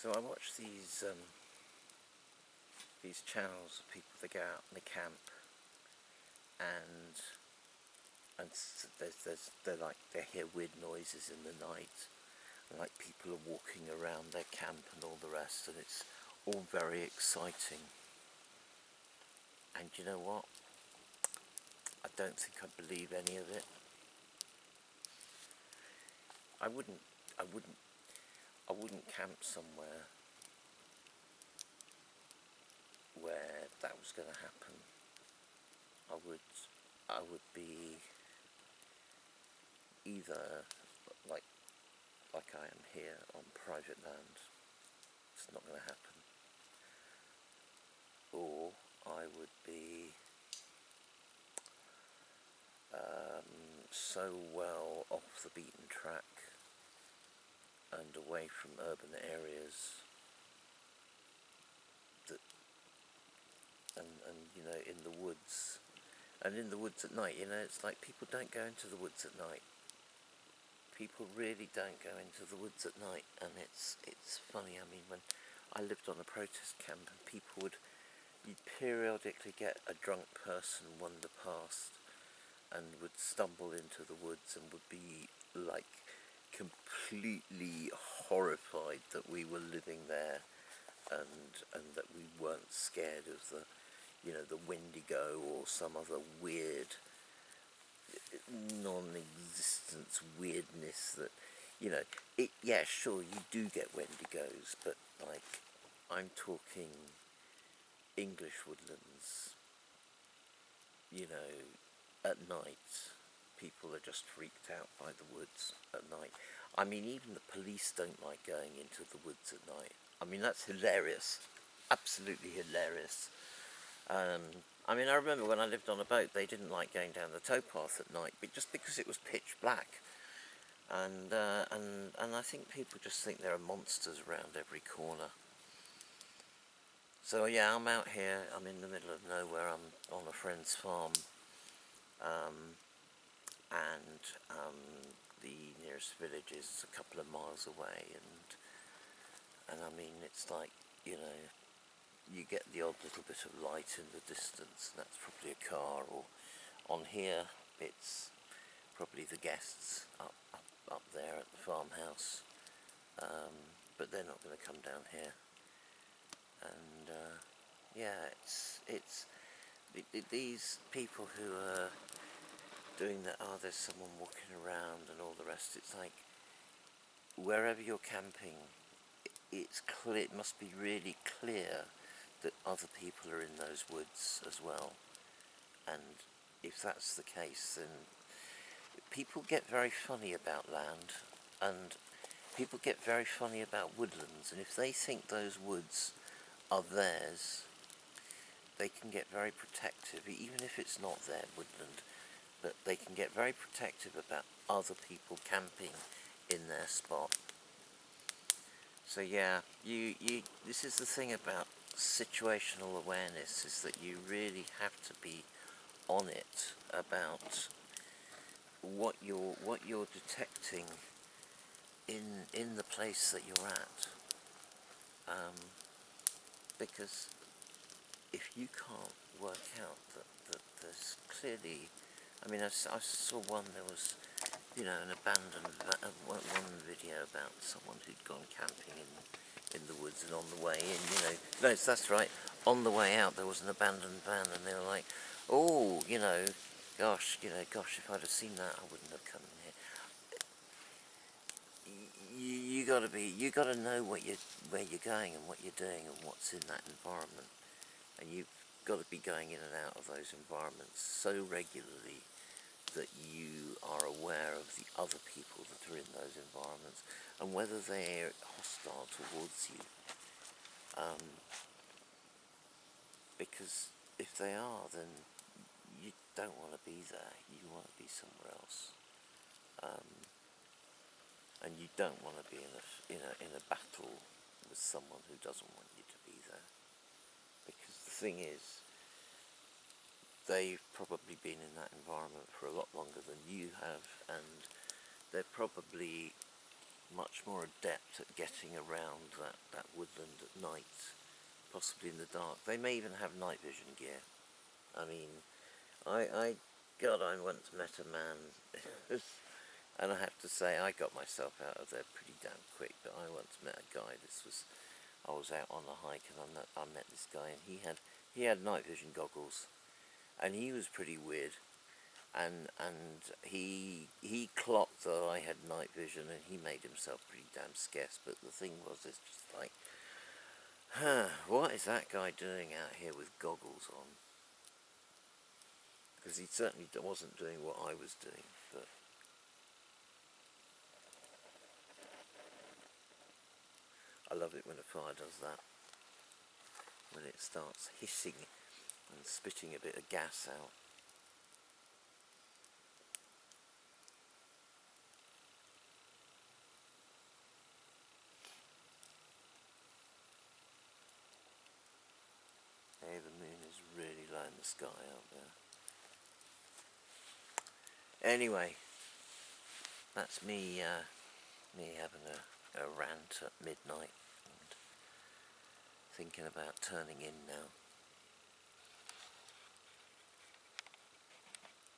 So I watch these channels of people that go out and they camp, and they hear weird noises in the night, and like people are walking around their camp and all the rest, and it's all very exciting. And you know what? I don't think I believe any of it. I wouldn't camp somewhere where that was going to happen. I would be either like I am here on private land. It's not going to happen. Or I would be so well off the beaten track and away from urban areas that, and you know, in the woods, and in the woods at night, you know, it's like people don't go into the woods at night. People really don't go into the woods at night, and it's funny. I mean, when I lived on a protest camp, and you'd periodically get a drunk person wander past and would stumble into the woods and would be like completely horrified that we were living there, and that we weren't scared of the, you know, the Wendigo or some other weird non-existence weirdness that, you know, yeah, sure, you do get Wendigos, but like, I'm talking English woodlands, you know, at night. People are just freaked out by the woods at night. I mean, even the police don't like going into the woods at night. I mean, that's hilarious. Absolutely hilarious. I mean, I remember when I lived on a boat, they didn't like going down the towpath at night, but just because it was pitch black. And I think people just think there are monsters around every corner. So yeah, I'm out here. I'm in the middle of nowhere. I'm on a friend's farm, and the nearest village is a couple of miles away. And I mean, it's like, you know, you get the odd little bit of light in the distance, and that's probably a car, or on here it's probably the guests up there at the farmhouse, but they're not going to come down here. And yeah, it's these people who are doing that, oh, there's someone walking around and all the rest. It's like, wherever you're camping, it's clear, it must be really clear that other people are in those woods as well. And if that's the case, then people get very funny about land, and people get very funny about woodlands, and if they think those woods are theirs, they can get very protective, even if it's not their woodland, but they can get very protective about other people camping in their spot. So yeah, this is the thing about situational awareness, is that you really have to be on it about what you're detecting in the place that you're at, because if you can't work out that there's clearly, I mean, I saw one, there was, you know, an abandoned one video about someone who'd gone camping in the woods, and on the way in, you know, no, that's right, on the way out there was an abandoned van, and they were like, oh, you know, gosh, if I'd have seen that, I wouldn't have come in here. You gotta know where you're going and what you're doing and what's in that environment, and you've got to be going in and out of those environments so regularly that you are aware of the other people that are in those environments and whether they're hostile towards you. Because if they are, then you don't want to be there. You want to be somewhere else. And you don't want to be in a battle with someone who doesn't want you to be there. Because the thing is, they've probably been in that environment for a lot longer than you have, and they're probably much more adept at getting around that woodland at night, possibly in the dark. They may even have night vision gear. I mean, God, I once met a man, and I have to say, I got myself out of there pretty damn quick, but I once met a guy, I was out on a hike, and I met this guy, and he had night vision goggles, and he was pretty weird, and he clocked that I had night vision, and he made himself pretty damn scarce. But the thing was, it's just like, what is that guy doing out here with goggles on? Because he certainly wasn't doing what I was doing. But I love it when a fire does that, when it starts hissing and spitting a bit of gas out. Hey, the moon is really low in the sky out there. Anyway, that's me having a rant at midnight and thinking about turning in now.